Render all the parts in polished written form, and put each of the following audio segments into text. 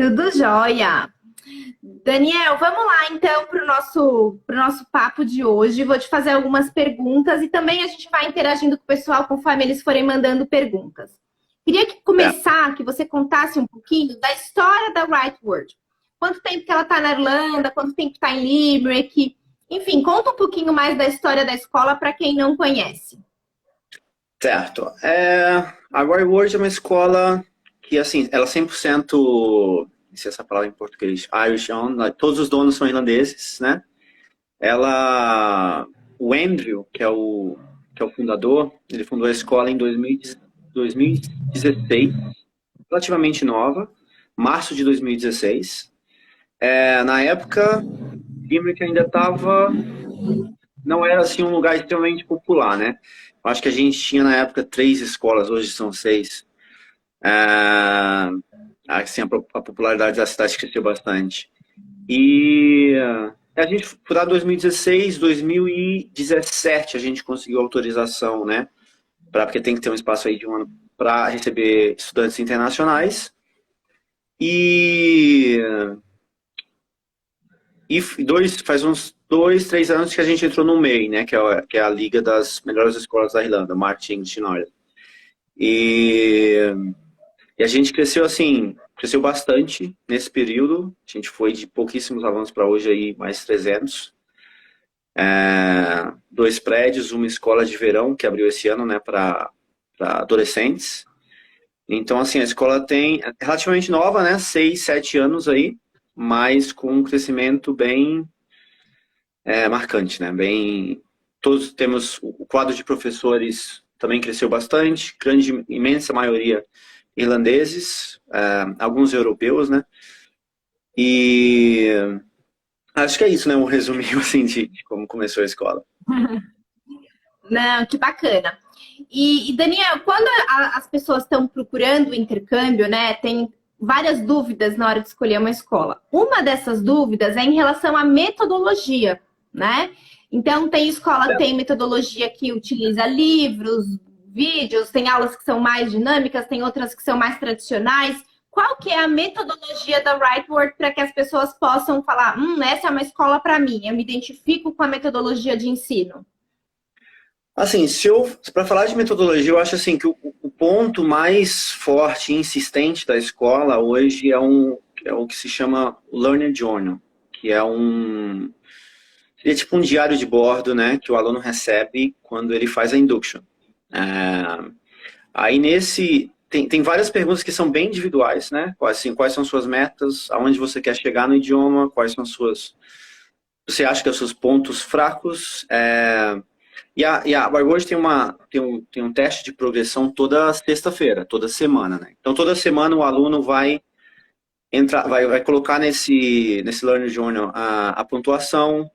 Tudo jóia. Daniel, vamos lá então para o nosso papo de hoje. Vou te fazer algumas perguntas e também a gente vai interagindo com o pessoal conforme eles forem mandando perguntas. Queria começar que você contasse um pouquinho da história da Right Word. Quanto tempo que ela está na Irlanda, quanto tempo está em Limerick. Enfim, conta um pouquinho mais da história da escola para quem não conhece. Certo. A Roy Ward é uma escola que, assim, ela é 100%, não sei essa palavra em português, Irish owned, todos os donos são irlandeses, né? O Andrew, que é o fundador, ele fundou a escola em 2016, relativamente nova, março de 2016. Na época, Limerick ainda não era assim um lugar extremamente popular, né? Eu acho que a gente tinha na época 3 escolas, hoje são 6. Assim, a popularidade da cidade cresceu bastante. E a gente, por 2016, 2017, a gente conseguiu autorização, né? Porque tem que ter um espaço aí de um ano para receber estudantes internacionais. Faz uns 2, 3 anos que a gente entrou no MEI, né? Que é a Liga das Melhores Escolas da Irlanda, Marketing English Ireland. E a gente cresceu assim, cresceu bastante nesse período. A gente foi de pouquíssimos alunos para hoje aí mais 300. 2 prédios, uma escola de verão que abriu esse ano, né, para adolescentes. Então, assim, a escola é relativamente nova, né, 6, 7 anos aí, mas com um crescimento bem marcante, né, todos temos, o quadro de professores também cresceu bastante, imensa maioria irlandeses, alguns europeus, né, e acho que é isso, né, um resuminho, assim, de como começou a escola. Não, que bacana. E Daniel, quando as pessoas estão procurando o intercâmbio, né, tem várias dúvidas na hora de escolher uma escola. Uma dessas dúvidas é em relação à metodologia, né? Então, tem escola que tem metodologia que utiliza livros, vídeos, tem aulas que são mais dinâmicas, tem outras que são mais tradicionais. Qual que é a metodologia da Right Word para que as pessoas possam falar, essa é uma escola para mim, eu me identifico com a metodologia de ensino? Assim, para falar de metodologia, eu acho assim que o ponto mais forte e insistente da escola hoje é o que se chama Learner Journal, que seria tipo um diário de bordo, né, que o aluno recebe quando ele faz a induction. Aí tem várias perguntas que são bem individuais, né, quais são suas metas, aonde você quer chegar no idioma, quais são você acha que são os seus pontos fracos, E a Whiteboard tem um teste de progressão toda sexta-feira, toda semana, né? Então, toda semana o aluno vai colocar nesse Learning Journal a pontuação,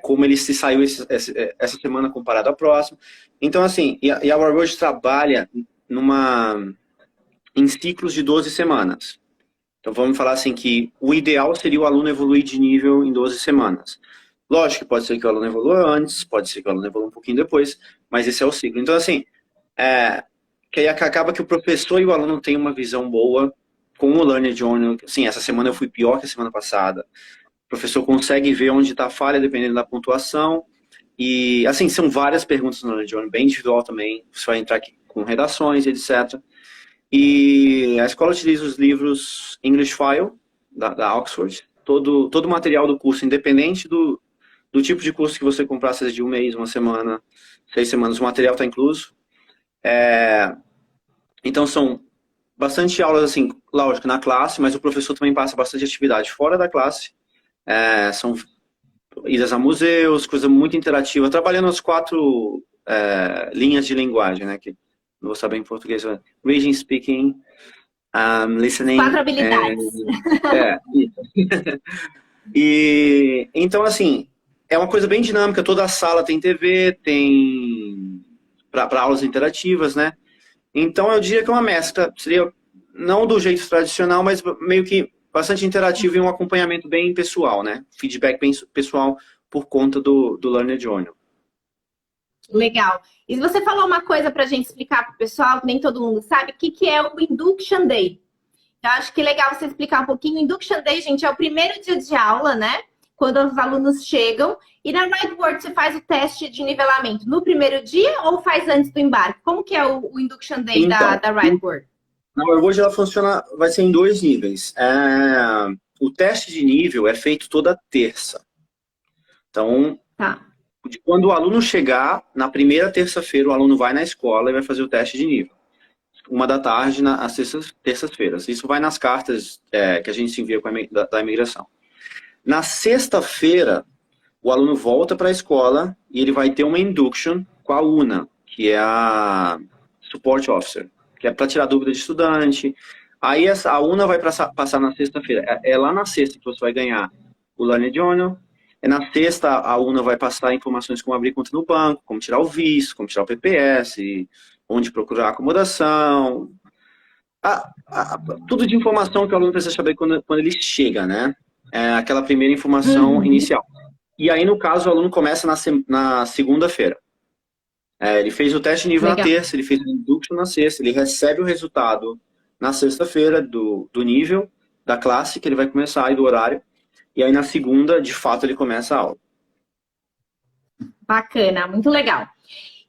como ele se saiu essa semana comparado à próxima. Então, assim, a Whiteboard trabalha em ciclos de 12 semanas. Então, vamos falar assim que o ideal seria o aluno evoluir de nível em 12 semanas. Lógico que pode ser que o aluno evolua antes, pode ser que o aluno evolua um pouquinho depois, mas esse é o ciclo. Então, assim, que aí acaba que o professor e o aluno têm uma visão boa com o Learning Journal. Assim, essa semana eu fui pior que a semana passada. O professor consegue ver onde está a falha, dependendo da pontuação. E, assim, são várias perguntas no Learning Journal, bem individual também. Você vai entrar aqui com redações, etc. E a escola utiliza os livros English File, da Oxford. Todo o material do curso, independente do tipo de curso que você comprar, seja de um mês, uma semana, 6 semanas, o material está incluso. Então, são bastante aulas, assim, lógico, na classe, mas o professor também passa bastante atividade fora da classe. São idas a museus, coisa muito interativa, trabalhando as 4 linhas de linguagem, né, que não vou saber em português, reading, speaking, listening. 4 habilidades. E, então, assim, é uma coisa bem dinâmica, toda a sala tem TV, tem para aulas interativas, né? Então eu diria que é uma mescla, seria não do jeito tradicional, mas meio que bastante interativo e um acompanhamento bem pessoal, né? Feedback bem pessoal por conta do Learner Journal. Legal. E você falou uma coisa para a gente explicar para o pessoal, que nem todo mundo sabe, o que é o Induction Day. Eu acho que é legal você explicar um pouquinho. O Induction Day, gente, é o primeiro dia de aula, né? Quando os alunos chegam. E na RightWord você faz o teste de nivelamento no primeiro dia ou faz antes do embarque? Como que é o Induction Day Então, da RightWord? na RightWord ela funciona, vai ser em 2 níveis. O teste de nível é feito toda terça. Então, Tá. quando o aluno chegar, na primeira terça-feira, o aluno vai na escola e vai fazer o teste de nível. 1 da tarde, às terças-feiras. Isso vai nas cartas que a gente se envia da imigração. Na sexta-feira, o aluno volta para a escola e ele vai ter uma induction com a UNA, que é a Support Officer, que é para tirar dúvida de estudante. Aí a UNA vai passar na sexta-feira. É lá na sexta que você vai ganhar o Learning Journal. Na sexta, a UNA vai passar informações como abrir conta no banco, como tirar o visto, como tirar o PPS, onde procurar acomodação. Tudo de informação que o aluno precisa saber quando ele chega, né? Aquela primeira informação inicial. E aí, no caso, o aluno começa na segunda-feira. Ele fez o teste de nível na terça, ele fez o induction na sexta, ele recebe o resultado na sexta-feira do nível da classe, que ele vai começar, e do horário. E aí, na segunda, de fato, ele começa a aula. Bacana, muito legal.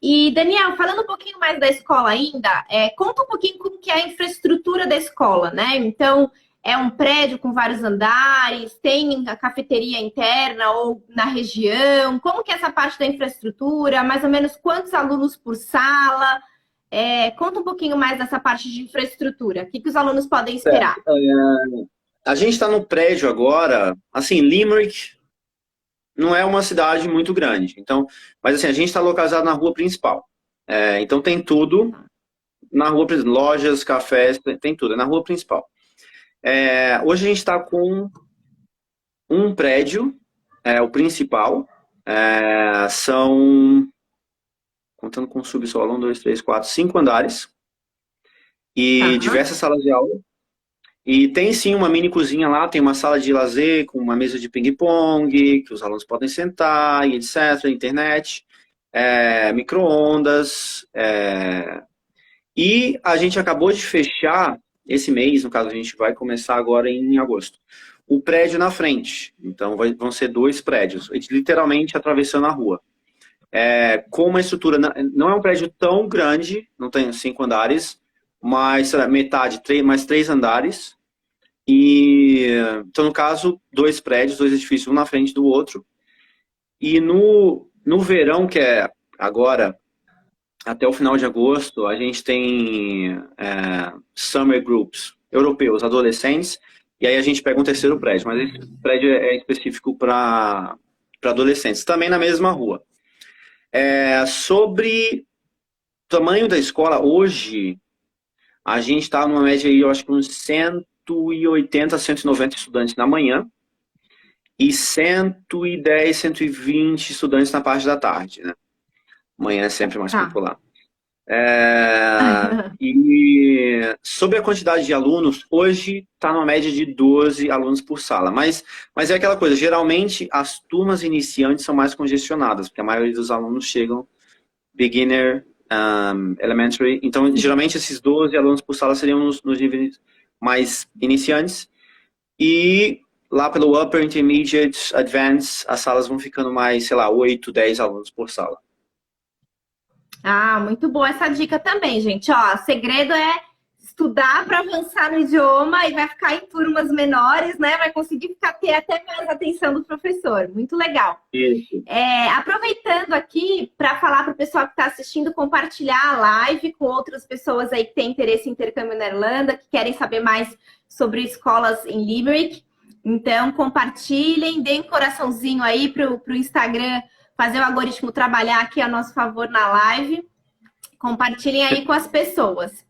E, Daniel, falando um pouquinho mais da escola ainda, conta um pouquinho como que é a infraestrutura da escola, né? Então, é um prédio com vários andares, tem a cafeteria interna ou na região? Como que é essa parte da infraestrutura? Mais ou menos quantos alunos por sala? Conta um pouquinho mais dessa parte de infraestrutura. O que os alunos podem esperar? A gente está no prédio agora, assim, Limerick não é uma cidade muito grande. Então, mas assim, a gente está localizado na rua principal. Então tem tudo na rua principal, lojas, cafés, tem tudo, é na rua principal. Hoje a gente está com um prédio, o principal, são, contando com o subsolo, 1, 2, 3, 4, 5 andares e diversas salas de aula. E tem sim uma mini cozinha lá, tem uma sala de lazer com uma mesa de ping-pong, que os alunos podem sentar e etc, internet, micro-ondas, e a gente acabou de fechar esse mês, no caso a gente vai começar agora em agosto, o prédio na frente. Então vão ser 2 prédios, literalmente atravessando a rua. Com uma estrutura, não é um prédio tão grande, não tem 5 andares, mas metade, mais 3 andares. Então, no caso, 2 prédios, 2 edifícios, um na frente do outro. E no verão, que é agora, até o final de agosto, a gente tem summer groups europeus, adolescentes, e aí a gente pega um terceiro prédio, mas esse prédio é específico para adolescentes, também na mesma rua. Sobre o tamanho da escola, hoje a gente está numa média aí, eu acho que uns 180, 190 estudantes na manhã e 110, 120 estudantes na parte da tarde, né? Manhã é sempre mais popular. E sobre a quantidade de alunos, hoje está numa média de 12 alunos por sala. Mas é aquela coisa, geralmente as turmas iniciantes são mais congestionadas, porque a maioria dos alunos chegam beginner, elementary. Então, geralmente esses 12 alunos por sala seriam nos níveis mais iniciantes. E lá pelo upper, intermediate, advanced, as salas vão ficando mais, sei lá, 8, 10 alunos por sala. Muito boa essa dica também, gente. Ó, o segredo é estudar para avançar no idioma e vai ficar em turmas menores, né? Vai conseguir ter até mais atenção do professor. Muito legal. Isso. Aproveitando aqui para falar para o pessoal que está assistindo, compartilhar a live com outras pessoas aí que têm interesse em intercâmbio na Irlanda, que querem saber mais sobre escolas em Limerick. Então, compartilhem, deem um coraçãozinho aí para o Instagram fazer o algoritmo trabalhar aqui a nosso favor na live. Compartilhem aí com as pessoas.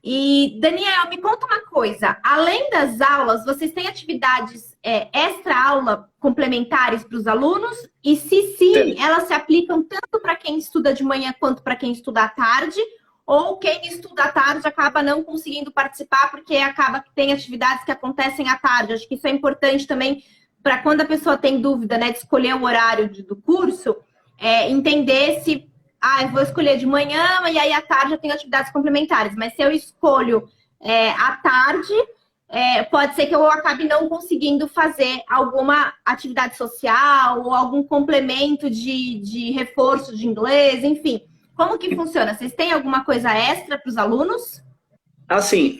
E, Daniel, me conta uma coisa. Além das aulas, vocês têm atividades extra-aula complementares para os alunos? E se sim, elas se aplicam tanto para quem estuda de manhã quanto para quem estuda à tarde? Ou quem estuda à tarde acaba não conseguindo participar porque acaba que tem atividades que acontecem à tarde? Acho que isso é importante também para quando a pessoa tem dúvida, né, de escolher o horário do curso, entender se eu vou escolher de manhã e aí à tarde eu tenho atividades complementares. Mas se eu escolho à tarde, pode ser que eu acabe não conseguindo fazer alguma atividade social ou algum complemento de reforço de inglês, enfim. Como que funciona? Vocês têm alguma coisa extra para os alunos? Assim,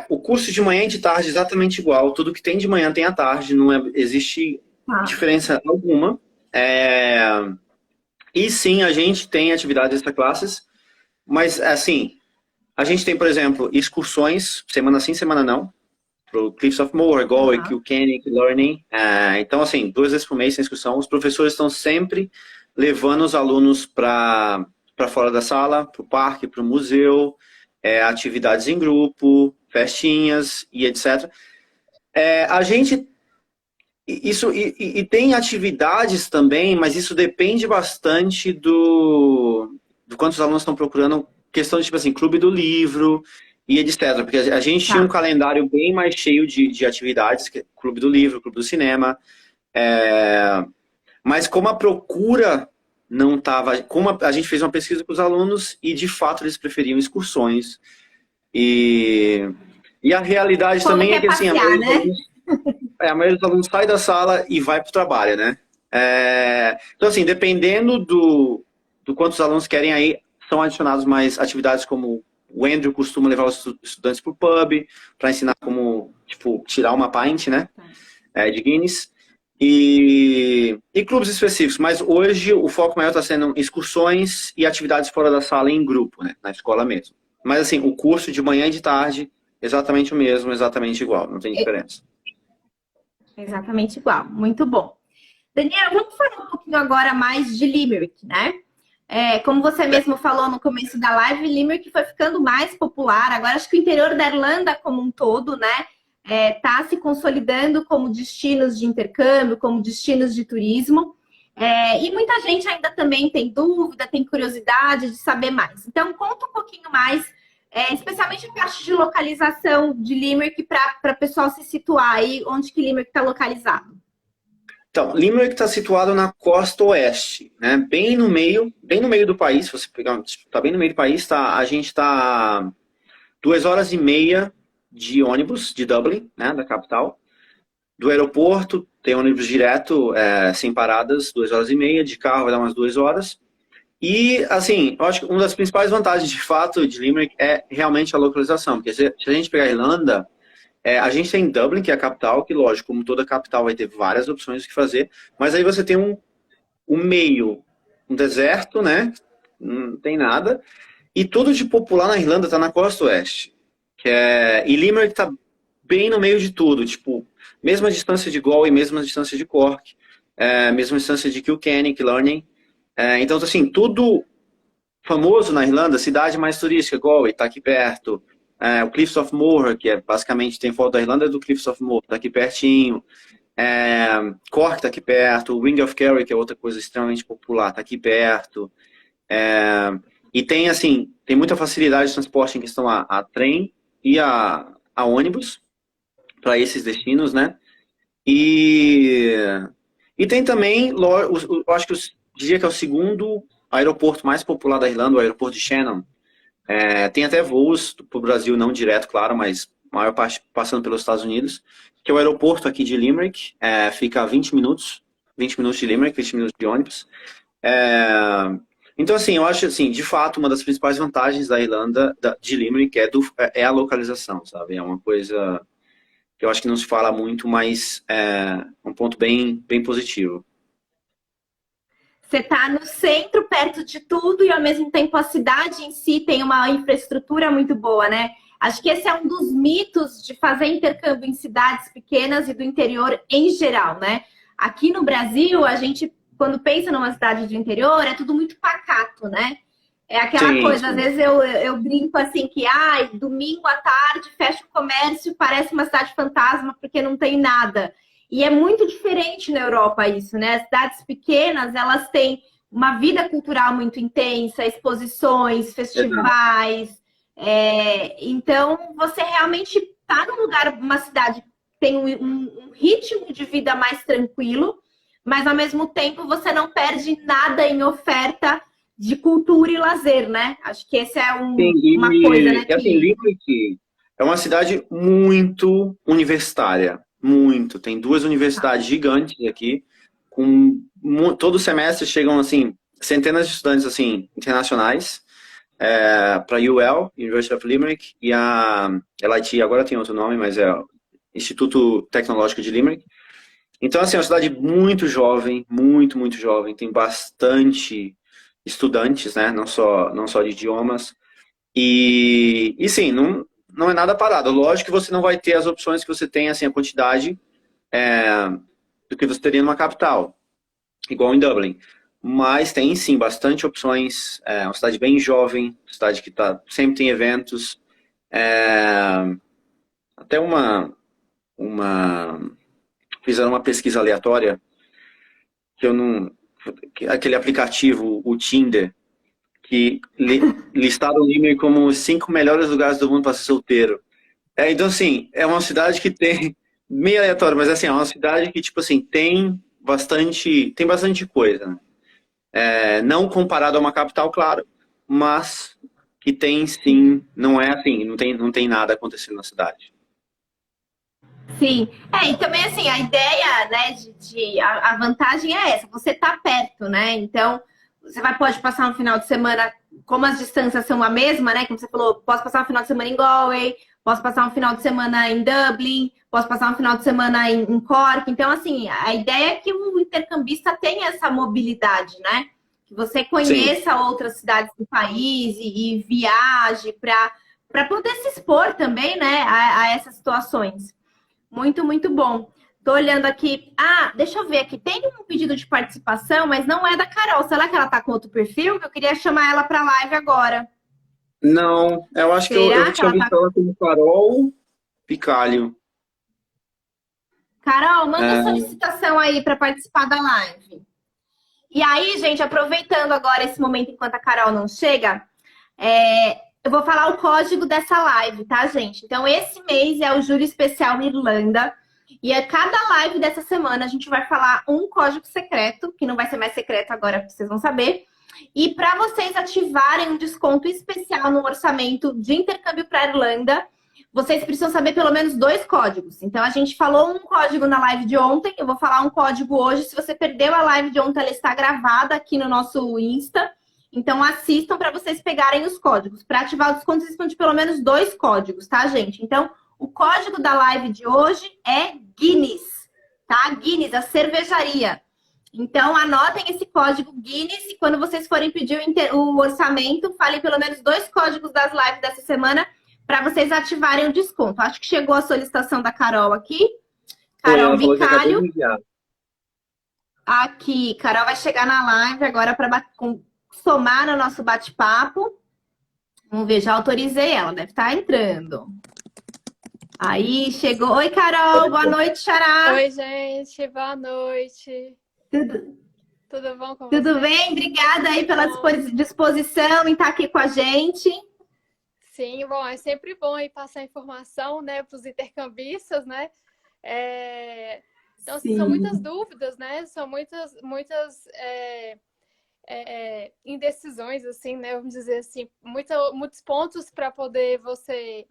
o curso de manhã e de tarde é exatamente igual. Tudo que tem de manhã tem à tarde, não existe Tá. diferença alguma. E sim, a gente tem atividades extra-classes, mas assim, a gente tem, por exemplo, excursões, semana sim, semana não, para o Cliffs of Moher, Galway, Tá. Kilkenny, Learning. Então, assim, 2 vezes por mês tem excursão. Os professores estão sempre levando os alunos para fora da sala, para o parque, para o museu, atividades em grupo, festinhas e etc. A gente e tem atividades também, mas isso depende bastante do quantos alunos estão procurando. Questão de, tipo assim, clube do livro e etc. Porque a gente tinha um Tá. calendário bem mais cheio de atividades, que é clube do livro, clube do cinema. Mas como a procura não estava... Como a gente fez uma pesquisa com os alunos e, de fato, eles preferiam excursões. E a realidade Como também é quer que, assim, passear, né? a maioria dos alunos sai da sala e vai para o trabalho, né? Então, assim, dependendo do quantos alunos querem aí, são adicionados mais atividades como o Andrew costuma levar os estudantes para o pub, para ensinar como, tipo, tirar uma pint, né? De Guinness. E clubes específicos, mas hoje o foco maior está sendo excursões e atividades fora da sala em grupo, né? Na escola mesmo. Mas, assim, o curso de manhã e de tarde, exatamente o mesmo, exatamente igual, não tem diferença. Exatamente igual. Muito bom. Daniel, vamos falar um pouquinho agora mais de Limerick, né? Como você mesmo falou no começo da live, Limerick foi ficando mais popular. Agora, acho que o interior da Irlanda como um todo, né, está se consolidando como destinos de intercâmbio, como destinos de turismo. E muita gente ainda também tem dúvida, tem curiosidade de saber mais. Então, conta um pouquinho mais, especialmente a parte de localização de Limerick, para o pessoal se situar aí, onde que Limerick está localizado. Então, Limerick está situado na costa oeste, né? Bem no meio do país. Se você pegar, está bem no meio do país. A gente está 2 horas e meia de ônibus de Dublin, né? Da capital. Do aeroporto tem ônibus direto, sem paradas, 2 horas e meia. De carro vai dar umas 2 horas. E, assim, eu acho que uma das principais vantagens, de fato, de Limerick é realmente a localização. Porque se a gente pegar a Irlanda, a gente tem Dublin, que é a capital, que, lógico, como toda capital vai ter várias opções do que fazer, mas aí você tem um meio, um deserto, né? Não tem nada. E tudo de popular na Irlanda está na costa oeste. E Limerick está bem no meio de tudo, tipo, mesma distância de Galway, mesma distância de Cork, mesma distância de Kilkenny, Killarney. Então, assim, tudo famoso na Irlanda, cidade mais turística, Galway, está aqui perto. O Cliffs of Moher, que basicamente tem foto da Irlanda, é do Cliffs of Moher, está aqui pertinho. Cork está aqui perto. Ring of Kerry, que é outra coisa extremamente popular, está aqui perto. E tem, assim, tem muita facilidade de transporte em questão a trem e a ônibus para esses destinos, né? E tem também, eu acho que eu diria que é o segundo aeroporto mais popular da Irlanda, o aeroporto de Shannon. Tem até voos para o Brasil, não direto, claro, mas a maior parte passando pelos Estados Unidos, que é o aeroporto aqui de Limerick, fica a 20 minutos de Limerick, 20 minutos de ônibus. Então, assim, eu acho, assim, de fato, uma das principais vantagens da Irlanda, de Limerick, é a localização, sabe? É uma coisa que eu acho que não se fala muito, mas é um ponto bem, bem positivo. Você está no centro, perto de tudo, e ao mesmo tempo a cidade em si tem uma infraestrutura muito boa, né? Acho que esse é um dos mitos de fazer intercâmbio em cidades pequenas e do interior em geral, né? Aqui no Brasil, a gente, quando pensa numa cidade de interior, é tudo muito pacato, né? É aquela Sim, coisa, às sim. vezes eu brinco assim que, domingo à tarde fecha o comércio, parece uma cidade fantasma porque não tem nada. E é muito diferente na Europa isso, né? As cidades pequenas, elas têm uma vida cultural muito intensa, exposições, Exato. festivais. Então, você realmente está num lugar, uma cidade que tem um ritmo de vida mais tranquilo, mas ao mesmo tempo você não perde nada em oferta de cultura e lazer, né? Acho que esse é Sim, uma coisa, né, assim, que... Limerick. É uma cidade muito universitária, muito. Tem duas universidades gigantes aqui, com todo semestre chegam assim centenas de estudantes assim internacionais para a UL, University of Limerick, e a LIT agora tem outro nome, mas é o Instituto Tecnológico de Limerick. Então assim, é uma cidade muito jovem, muito muito jovem. Tem bastante estudantes, né? Não só de idiomas. E sim, não é nada parado. Lógico que você não vai ter as opções que você tem, assim, a quantidade do que você teria numa capital, igual em Dublin. Mas tem, sim, bastante opções. É uma cidade bem jovem, cidade que sempre tem eventos. Até fizeram uma pesquisa aleatória, que eu não... Aquele aplicativo, o Tinder, que listaram o Limerick como os 5 melhores lugares do mundo para ser solteiro. Então, assim, é uma cidade que tem, meio aleatório, mas assim, é uma cidade que, tipo assim, tem bastante coisa, né? Não comparado a uma capital, claro, mas que tem sim, não é assim, não tem nada acontecendo na cidade. Sim, e também assim, a ideia, né, a vantagem é essa, você tá perto, né? Então, pode passar um final de semana, como as distâncias são a mesma, né? Como você falou, posso passar um final de semana em Galway, posso passar um final de semana em Dublin, posso passar um final de semana em Cork. Então, assim, a ideia é que o intercambista tenha essa mobilidade, né? Que você Sim, conheça outras cidades do país e viaje para poder se expor também, né, a essas situações. Muito, muito bom. Tô olhando aqui. Ah, deixa eu ver aqui. Tem um pedido de participação, mas não é da Carol. Será que ela tá com outro perfil? Eu queria chamar ela para live agora. não, eu acho que eu Será que tinha ela visto tá? ela como Carol Picalho. Carol, manda É, solicitação aí para participar da live. E aí, gente, aproveitando agora esse momento enquanto a Carol não chega, eu vou falar o código dessa live, tá, gente? Então, esse mês é o Júri Especial Irlanda. E a cada live dessa semana a gente vai falar um código secreto, que não vai ser mais secreto agora, vocês vão saber. E para vocês ativarem um desconto especial no orçamento de intercâmbio para a Irlanda, vocês precisam saber pelo menos 2 códigos. Então, a gente falou um código na live de ontem, eu vou falar um código hoje. Se você perdeu a live de ontem, ela está gravada aqui no nosso Insta. Então, assistam para vocês pegarem os códigos. Para ativar o desconto, vocês precisam de pelo menos 2 códigos, tá, gente? Então, o código da live de hoje é Guinness, tá? Guinness, a cervejaria. Então, anotem esse código Guinness e quando vocês forem pedir o orçamento, falem pelo menos 2 códigos das lives dessa semana para vocês ativarem o desconto. Acho que chegou a solicitação da Carol aqui. foi, Carol ela falou que acabou Bicalho. de enviar. Aqui, Carol vai chegar na live agora para somar no nosso bate-papo. Vamos ver, já autorizei ela, deve estar entrando. Aí, chegou. Oi, Carol, boa noite, Xará. Oi, gente, boa noite. Tudo, Tudo bom com tudo vocês? bem? Obrigada aí pela Bom, disposição em estar aqui com a gente. sim, bom, é sempre bom aí passar informação, né, para os intercambistas, né? Então, assim, são muitas Sim. dúvidas, né? São muitas indecisões, assim, né? Vamos dizer assim, muitos pontos para poder você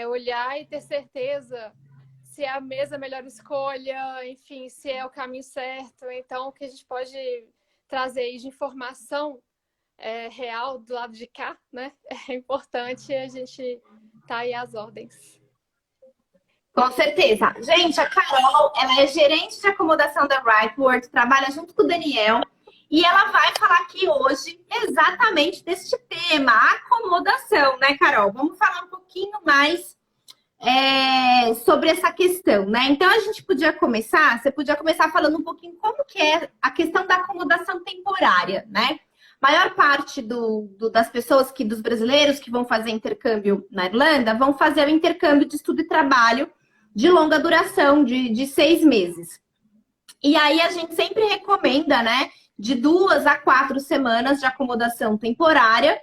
olhar e ter certeza se é a mesma melhor escolha, enfim, se é o caminho certo. Então, o que a gente pode trazer aí de informação real do lado de cá, né? É importante a gente estar aí às ordens. Com certeza. Gente, a Carol, ela é gerente de acomodação da Rightward, trabalha junto com o Daniel e ela vai falar aqui hoje exatamente deste tema, acomodação, né, Carol? Vamos falar um pouquinho mais sobre essa questão, né? Então, a gente você podia começar falando um pouquinho como que é a questão da acomodação temporária, né? Maior parte das pessoas, dos brasileiros que vão fazer intercâmbio na Irlanda, vão fazer o intercâmbio de estudo e trabalho de longa duração, de 6 meses. E aí a gente sempre recomenda, né, de 2 a 4 semanas de acomodação temporária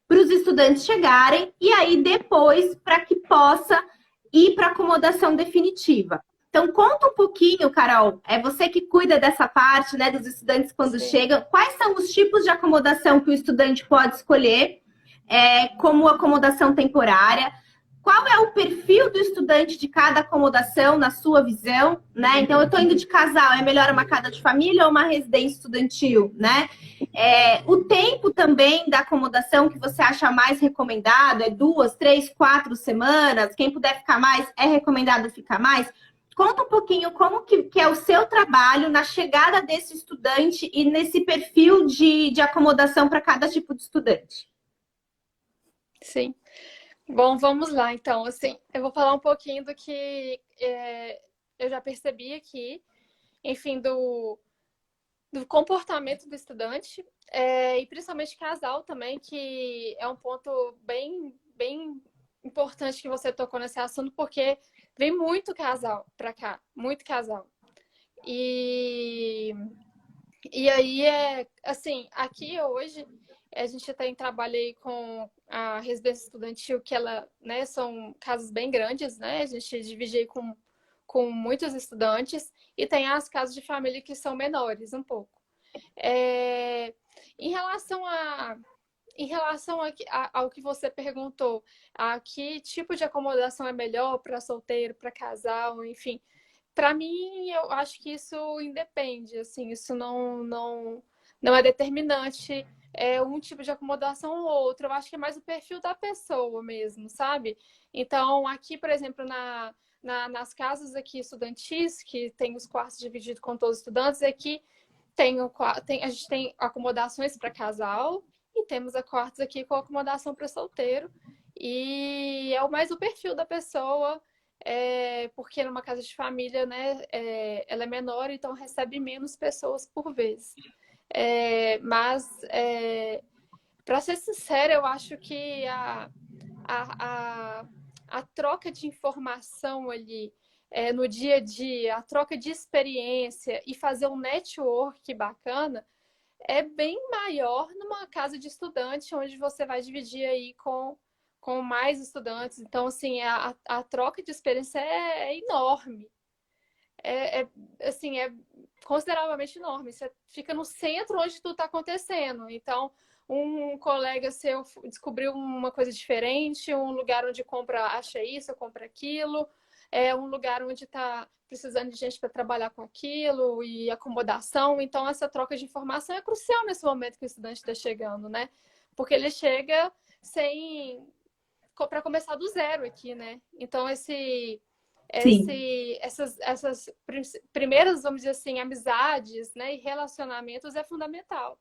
para os estudantes chegarem e aí depois para que possa ir para acomodação definitiva. Então, conta um pouquinho, Carol, é você que cuida dessa parte, né, dos estudantes quando Sim. chegam. Quais são os tipos de acomodação que o estudante pode escolher como acomodação temporária? qual é o perfil do estudante de cada acomodação, na sua visão, né? Então, eu estou indo de casal, é melhor uma casa de família ou uma residência estudantil, né? O tempo também da acomodação que você acha mais recomendado é 2, 3, 4 semanas. Quem puder ficar mais, é recomendado ficar mais. Conta um pouquinho como que é o seu trabalho na chegada desse estudante e nesse perfil de acomodação para cada tipo de estudante. Sim. Bom, vamos lá, então. Assim, eu vou falar um pouquinho do que eu já percebi aqui, enfim, do comportamento do estudante, e principalmente casal também, que é um ponto bem, bem importante que você tocou nesse assunto, porque vem muito casal para cá, muito casal. E aí, assim, aqui hoje, a gente trabalho aí com a residência estudantil, que ela, né, são casas bem grandes, né? A gente divide aí com muitos estudantes, e tem as casas de família que são menores um pouco. Em relação ao que você perguntou, a que tipo de acomodação é melhor para solteiro, para casal, enfim, para mim, eu acho que isso independe, assim, isso não é determinante, um tipo de acomodação ou outro. Eu acho que é mais o perfil da pessoa mesmo, sabe? Então, aqui, por exemplo, nas casas aqui estudantis, que tem os quartos divididos com todos os estudantes, aqui a gente tem acomodações para casal e temos quartos aqui com acomodação para solteiro. E é mais o perfil da pessoa, porque numa casa de família, né, ela é menor, então recebe menos pessoas por vez. Mas, para ser sincera, eu acho que a troca de informação ali, no dia a dia, a troca de experiência e fazer um network bacana é bem maior numa casa de estudante, onde você vai dividir aí com mais estudantes. Então, assim, a troca de experiência é enorme. Assim, é consideravelmente enorme. Você fica no centro onde tudo está acontecendo. Então, um colega seu descobriu uma coisa diferente, um lugar onde acha isso, compra aquilo, um lugar onde está precisando de gente para trabalhar com aquilo e acomodação. Então, essa troca de informação é crucial nesse momento que o estudante está chegando, né? Porque ele chega para começar do zero aqui, né? Então, essas primeiras, vamos dizer assim, amizades, né, e relacionamentos é fundamental.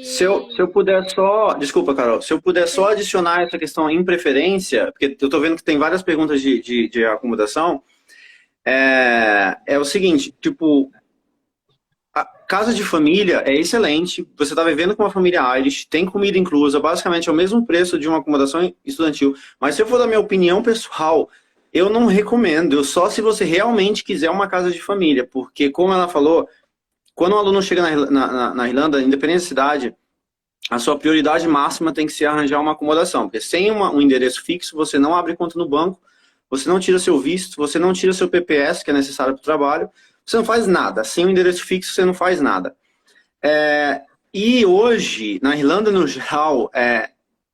Se eu puder só... Desculpa, Carol. Se eu puder só adicionar essa questão em preferência, porque eu estou vendo que tem várias perguntas de acomodação, é o seguinte, tipo, a casa de família é excelente, você está vivendo com uma família Irish, tem comida inclusa, basicamente é o mesmo preço de uma acomodação estudantil, mas se eu for dar minha opinião pessoal, eu não recomendo, só se você realmente quiser uma casa de família, porque como ela falou, quando um aluno chega na Irlanda, independente da cidade, a sua prioridade máxima tem que ser arranjar uma acomodação, porque sem um endereço fixo, você não abre conta no banco, você não tira seu visto, você não tira seu PPS, que é necessário para o trabalho, você não faz nada. Sem um endereço fixo, você não faz nada. E hoje, na Irlanda no geral,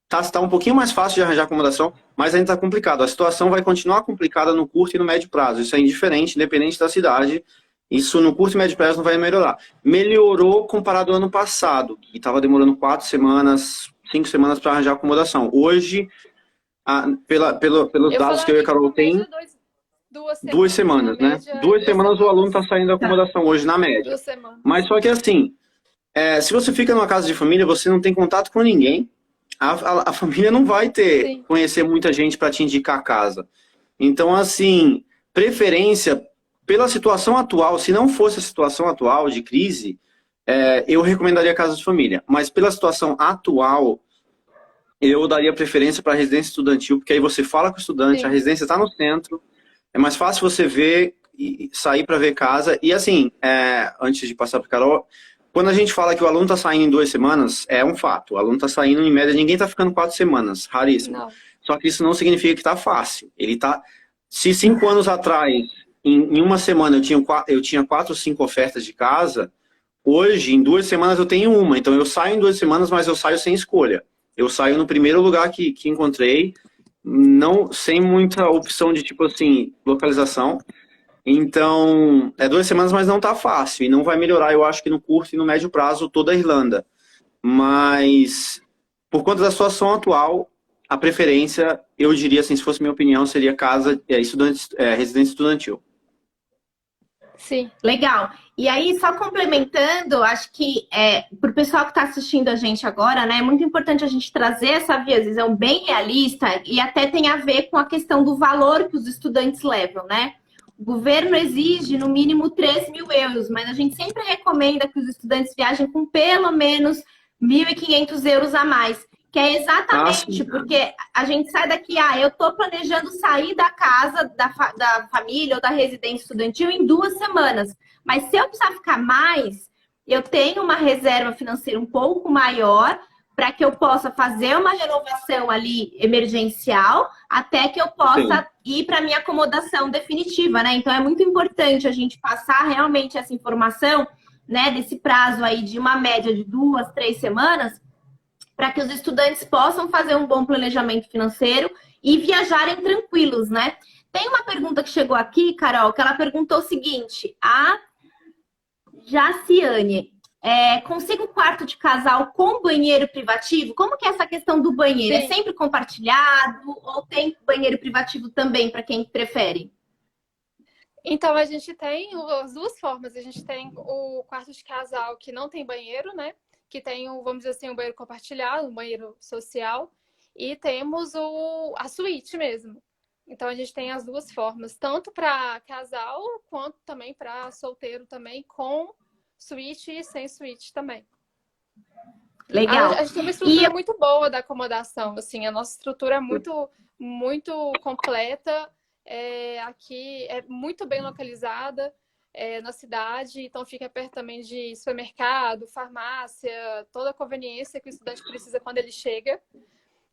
tá um pouquinho mais fácil de arranjar acomodação, mas ainda está complicado. A situação vai continuar complicada no curto e no médio prazo. Isso é indiferente, independente da cidade. Isso no curto e médio prazo não vai melhorar. Melhorou comparado ao ano passado, que estava demorando 4 semanas, 5 semanas para arranjar acomodação. Hoje, pelos dados que eu e a Carol tem, 2 semanas, né? Média, 2 semanas o aluno está saindo da acomodação hoje, na média. 2 semanas. Mas só que assim, se você fica numa casa de família, você não tem contato com ninguém. A família não vai conhecer muita gente para te indicar a casa. Então, assim, preferência pela situação atual, se não fosse a situação atual de crise, eu recomendaria a casa de família. Mas pela situação atual, eu daria preferência para a residência estudantil, porque aí você fala com o estudante, a residência está no centro, é mais fácil você ver e sair para ver casa. E assim, antes de passar para a Carol, quando a gente fala que o aluno está saindo em 2 semanas, é um fato. O aluno está saindo em média, ninguém está ficando 4 semanas, raríssimo. Não. Só que isso não significa que está fácil. Ele tá, se 5 anos atrás, em uma semana eu tinha 4 ou 5 ofertas de casa, hoje, em 2 semanas eu tenho uma. Então eu saio em 2 semanas, mas eu saio sem escolha. Eu saio no primeiro lugar que encontrei não, sem muita opção de, tipo assim, localização. Então, é 2 semanas, mas não tá fácil. E não vai melhorar, eu acho que no curto e no médio prazo, toda a Irlanda. Mas, por conta da situação atual, a preferência, eu diria assim, se fosse minha opinião, seria casa, residência estudantil. Sim. Legal. E aí, só complementando, acho que para o pessoal que está assistindo a gente agora, né, é muito importante a gente trazer essa visão bem realista e até tem a ver com a questão do valor que os estudantes levam, né? O governo exige no mínimo 3.000 euros, mas a gente sempre recomenda que os estudantes viajem com pelo menos 1.500 euros a mais. Que é exatamente porque a gente sai daqui, eu estou planejando sair da casa, da família ou da residência estudantil em 2 semanas. Mas se eu precisar ficar mais, eu tenho uma reserva financeira um pouco maior para que eu possa fazer uma renovação ali emergencial até que eu possa ir para a minha acomodação definitiva, né? Então é muito importante a gente passar realmente essa informação, né, desse prazo aí de uma média de 2, 3 semanas, para que os estudantes possam fazer um bom planejamento financeiro e viajarem tranquilos, né? Tem uma pergunta que chegou aqui, Carol, que ela perguntou o seguinte: a Jaciane, consigo quarto de casal com banheiro privativo? Como que é essa questão do banheiro? Sim. É sempre compartilhado ou tem banheiro privativo também, para quem prefere? Então, a gente tem as duas formas. A gente tem o quarto de casal que não tem banheiro, né? Que tem, vamos dizer assim, um banheiro compartilhado, um banheiro social. E temos a suíte mesmo. Então, a gente tem as duas formas. Tanto para casal, quanto também para solteiro também, com suíte e sem suíte também. Legal. A gente tem uma estrutura muito boa da acomodação. Assim, a nossa estrutura é muito, muito completa. Aqui é muito bem localizada na cidade, então fica perto também de supermercado, farmácia, toda a conveniência que o estudante precisa quando ele chega.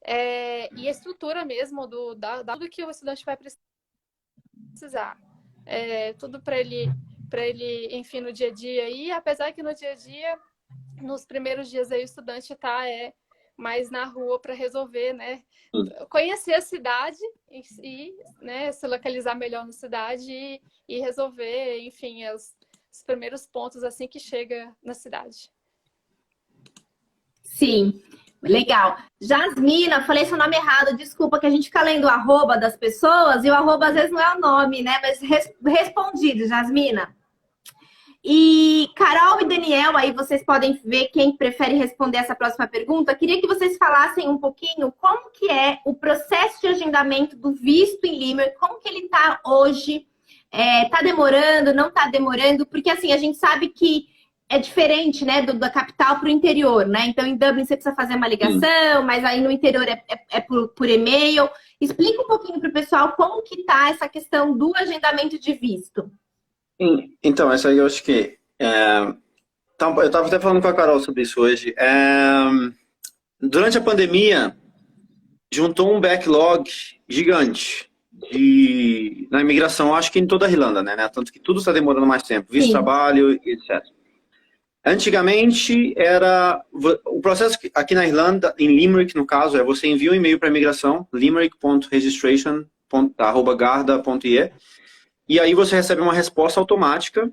E a estrutura mesmo tudo que o estudante vai precisar. Tudo para ele, enfim, no dia a dia. E apesar que no dia a dia, nos primeiros dias aí, o estudante está mais na rua para resolver, né? Conhecer a cidade e né, se localizar melhor na cidade e resolver, enfim, os primeiros pontos assim que chega na cidade. Sim, legal. Jasmina, falei seu nome errado, desculpa que a gente fica lendo o arroba das pessoas e o arroba às vezes não é o nome, né? Mas respondido, Jasmina. E Carol e Daniel, aí vocês podem ver quem prefere responder essa próxima pergunta. Queria que vocês falassem um pouquinho como que é o processo de agendamento do visto em Limerick, como que ele está hoje, está demorando, não está demorando, porque assim, a gente sabe que é diferente, né, da capital para o interior, né? Então, em Dublin você precisa fazer uma ligação, mas aí no interior é por e-mail. Explica um pouquinho para o pessoal como que está essa questão do agendamento de visto. Então, essa aí eu acho que... eu estava até falando com a Carol sobre isso hoje. Durante a pandemia, juntou um backlog gigante na imigração, acho que em toda a Irlanda, né? Tanto que tudo está demorando mais tempo, visto de trabalho e etc. Antigamente, o processo aqui na Irlanda, em Limerick, no caso, você envia um e-mail para a imigração, limerick.registration@garda.ie, e aí você recebe uma resposta automática.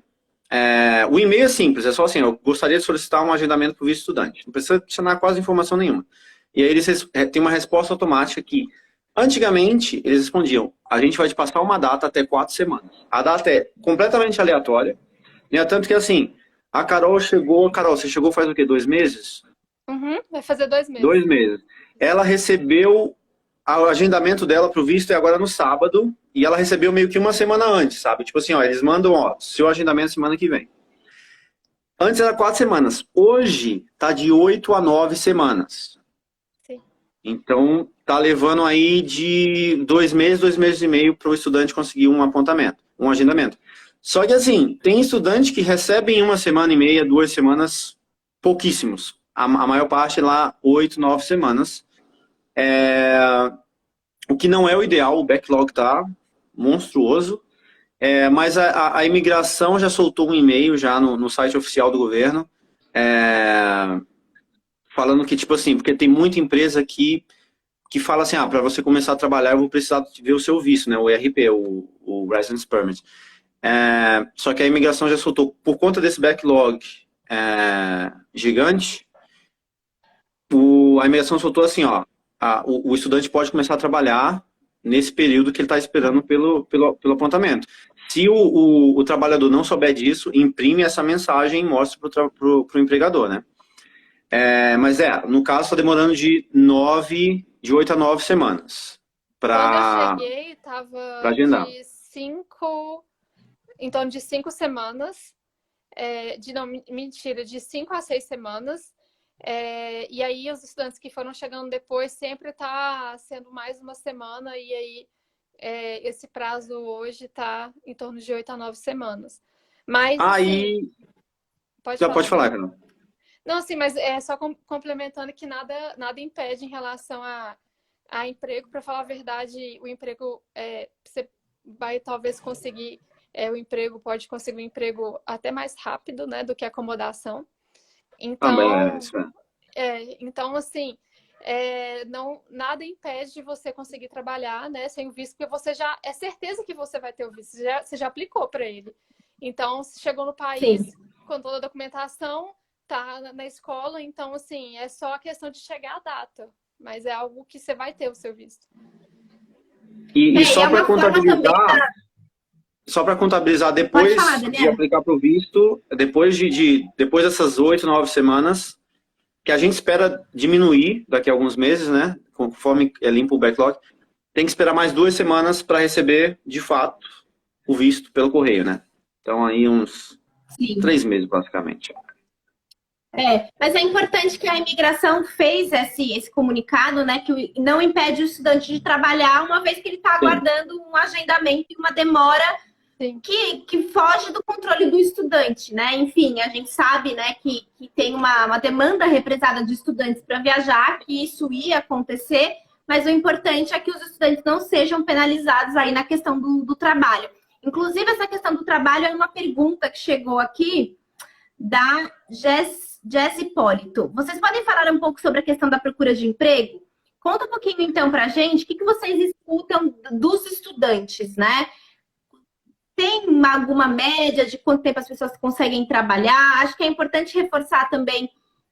O e-mail é simples, é só assim: eu gostaria de solicitar um agendamento para o visto estudante. Não precisa adicionar quase informação nenhuma. E aí eles têm uma resposta automática que, antigamente, eles respondiam: a gente vai te passar uma data até 4 semanas. A data é completamente aleatória, né? Tanto que assim, a Carol chegou... Carol, você chegou faz o quê? 2 meses? Vai fazer 2 meses. 2 meses. Ela recebeu o agendamento dela para o visto agora no sábado, e ela recebeu meio que uma semana antes, sabe? Tipo assim, eles mandam, seu agendamento semana que vem. Antes era 4 semanas. Hoje tá de 8 a 9 semanas. Sim. Então, tá levando aí de 2 meses, 2 meses e meio para o estudante conseguir um agendamento. Só que assim, tem estudante que recebe em 1 semana e meia, 2 semanas, pouquíssimos. A maior parte lá, 8, 9 semanas. O que não é o ideal, o backlog tá monstruoso. Mas a imigração já soltou um e-mail já no site oficial do governo, falando que, tipo assim, porque tem muita empresa que que fala assim, para você começar a trabalhar, eu vou precisar ver o seu visto, né? O ERP, o Residence Permit. Só que a imigração já soltou, por conta desse backlog gigante, a imigração soltou assim, o estudante pode começar a trabalhar nesse período que ele está esperando pelo apontamento. Se o trabalhador não souber disso, imprime essa mensagem e mostra para o empregador, né? Mas no caso, está demorando de 8 a 9 semanas para Quando eu cheguei, estava agendar. em torno de 5 semanas. De 5 a 6 semanas. E aí, os estudantes que foram chegando depois sempre está sendo mais uma semana, e aí esse prazo hoje está em torno de 8 a 9 semanas. Mas, Aí, assim, pode falar, Carol. Não, assim, mas só complementando que nada impede em relação a emprego. Para falar a verdade, o emprego, você vai talvez conseguir, pode conseguir um emprego até mais rápido, né, do que a acomodação. Então, então assim, nada impede de você conseguir trabalhar, né, sem o visto, porque você já é certeza que você vai ter o visto, você já aplicou para ele. Então, você chegou no país, sim, com toda a documentação, tá na escola, então, assim, é só a questão de chegar a data, mas é algo que você vai ter o seu visto. E só para contabilizar, depois de aplicar para o visto, depois dessas 8, 9 semanas, que a gente espera diminuir daqui a alguns meses, né? Conforme limpa o backlog, tem que esperar mais 2 semanas para receber, de fato, o visto pelo correio, né? Então, aí uns 3 meses, basicamente. Mas é importante que a imigração fez esse comunicado, né, que não impede o estudante de trabalhar, uma vez que ele está aguardando um agendamento e uma demora que foge do controle do estudante, né? Enfim, a gente sabe, né, que tem uma demanda represada de estudantes para viajar, que isso ia acontecer, mas o importante é que os estudantes não sejam penalizados aí na questão do trabalho. Inclusive, essa questão do trabalho é uma pergunta que chegou aqui da Jess Hipólito. Vocês podem falar um pouco sobre a questão da procura de emprego? Conta um pouquinho, então, para a gente, o que vocês escutam dos estudantes, né? Tem alguma média de quanto tempo as pessoas conseguem trabalhar? Acho que é importante reforçar também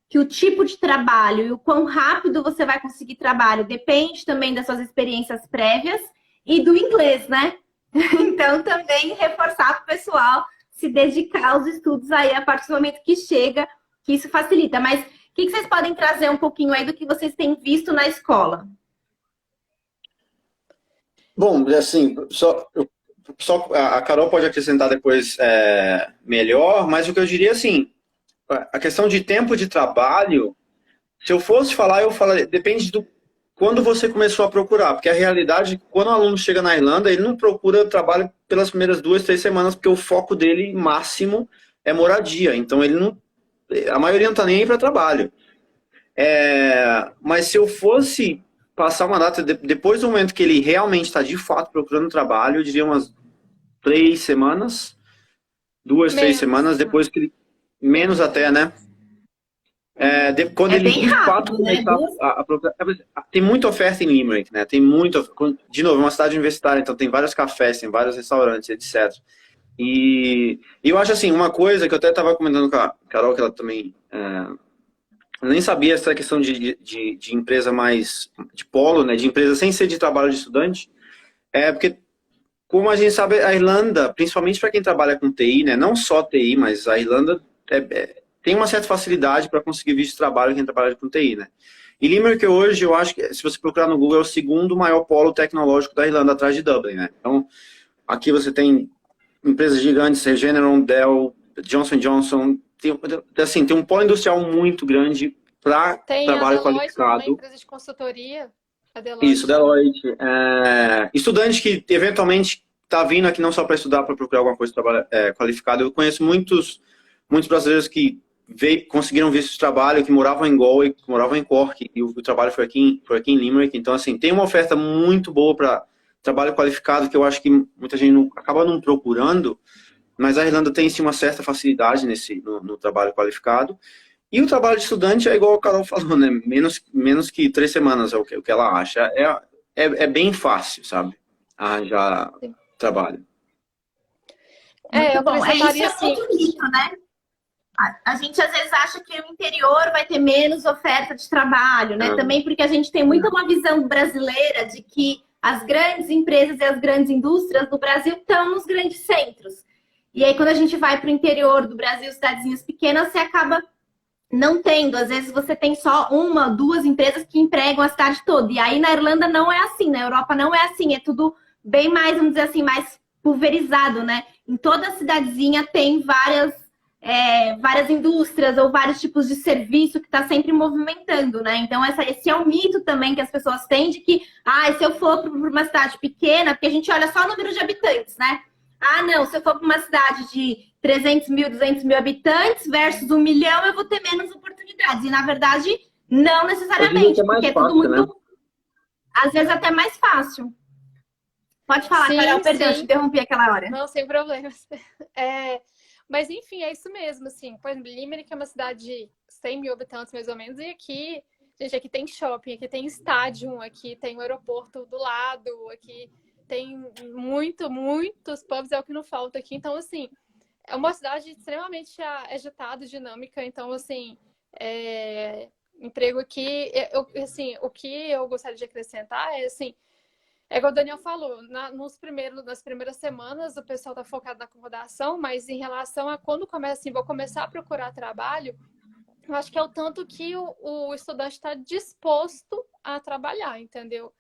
que o tipo de trabalho e o quão rápido você vai conseguir trabalho depende também das suas experiências prévias e do inglês, né? Então, também reforçar para o pessoal se dedicar aos estudos aí a partir do momento que chega, que isso facilita. Mas o que vocês podem trazer um pouquinho aí do que vocês têm visto na escola? Bom, assim, só a Carol pode acrescentar depois melhor, mas o que eu diria assim, a questão de tempo de trabalho, se eu fosse falar, eu falaria, depende do quando você começou a procurar, porque a realidade, quando o aluno chega na Irlanda, ele não procura trabalho pelas primeiras 2, 3 semanas, porque o foco dele máximo é moradia, então ele não, a maioria não está nem aí para trabalho. Mas se eu fosse passar uma data, depois do momento que ele realmente está de fato procurando trabalho, eu diria umas 3 semanas, 2, 3 semanas, depois que ele, menos até, né? Quando ele de fato começar a procurar. Tem muita oferta em Limerick, né? Tem muita. De novo, é uma cidade universitária, então tem vários cafés, tem vários restaurantes, etc. E eu acho assim, uma coisa que eu até estava comentando com a Carol, que ela também. Eu nem sabia essa questão de empresa mais de polo, né? De empresa sem ser de trabalho de estudante. Porque, como a gente sabe, a Irlanda, principalmente para quem trabalha com TI, né? Não só TI, mas a Irlanda tem uma certa facilidade para conseguir visto de trabalho quem trabalha com TI, né? E Limerick hoje, eu acho que, se você procurar no Google, é o segundo maior polo tecnológico da Irlanda, atrás de Dublin, né? Então, aqui você tem empresas gigantes, Regeneron, Dell, Johnson & Johnson, tem um polo industrial muito grande para trabalho qualificado. Tem a empresa de consultoria, a Deloitte. Isso, Deloitte. Estudante que, eventualmente, está vindo aqui não só para estudar, para procurar alguma coisa de trabalho qualificado. Eu conheço muitos brasileiros que conseguiram visto de trabalho, que moravam em Galway, que moravam em Cork, e o trabalho foi aqui em Limerick. Então, assim, tem uma oferta muito boa para trabalho qualificado, que eu acho que muita gente acaba não procurando, mas a Irlanda tem, sim, uma certa facilidade no trabalho qualificado. E o trabalho de estudante é igual a Carol falou, né? Menos que 3 semanas é o que ela acha. É bem fácil, sabe? Arranjar Sim. trabalho. Muito Eu bom. Isso acrescentaria é assim. outro mito, né? A gente às vezes acha que o interior vai ter menos oferta de trabalho, né? Também porque a gente tem muito uma visão brasileira de que as grandes empresas e as grandes indústrias do Brasil estão nos grandes centros. E aí, quando a gente vai para o interior do Brasil, cidadezinhas pequenas, você acaba não tendo. Às vezes você tem só uma, duas empresas que empregam a cidade toda. E aí na Irlanda não é assim, na Europa não é assim, é tudo bem mais, vamos dizer assim, mais pulverizado, né? Em toda cidadezinha tem várias indústrias ou vários tipos de serviço que está sempre movimentando, né? Então, esse é um mito também que as pessoas têm de que, se eu for para uma cidade pequena, porque a gente olha só o número de habitantes, né? Não, se eu for para uma cidade de 300 mil, 200 mil habitantes versus 1 milhão, eu vou ter menos oportunidades. E, na verdade, não necessariamente, porque é tudo muito... Né? Às vezes até mais fácil. Pode falar, sim, Carol, perdão, te interrompi aquela hora. Não, sem problemas. Mas, enfim, é isso mesmo, assim. Por exemplo, Limerick é uma cidade de 100 mil habitantes, mais ou menos, e aqui, gente, aqui tem shopping, aqui tem estádio, aqui tem o aeroporto do lado, aqui tem muitos pubs, é o que não falta aqui. Então, assim, é uma cidade extremamente agitada, dinâmica. Então, assim, emprego aqui, assim, o que eu gostaria de acrescentar é, assim, igual o Daniel falou, nas primeiras semanas o pessoal está focado na acomodação, mas em relação a quando começa, assim, vou começar a procurar trabalho, eu acho que é o tanto que o estudante está disposto a trabalhar, entendeu?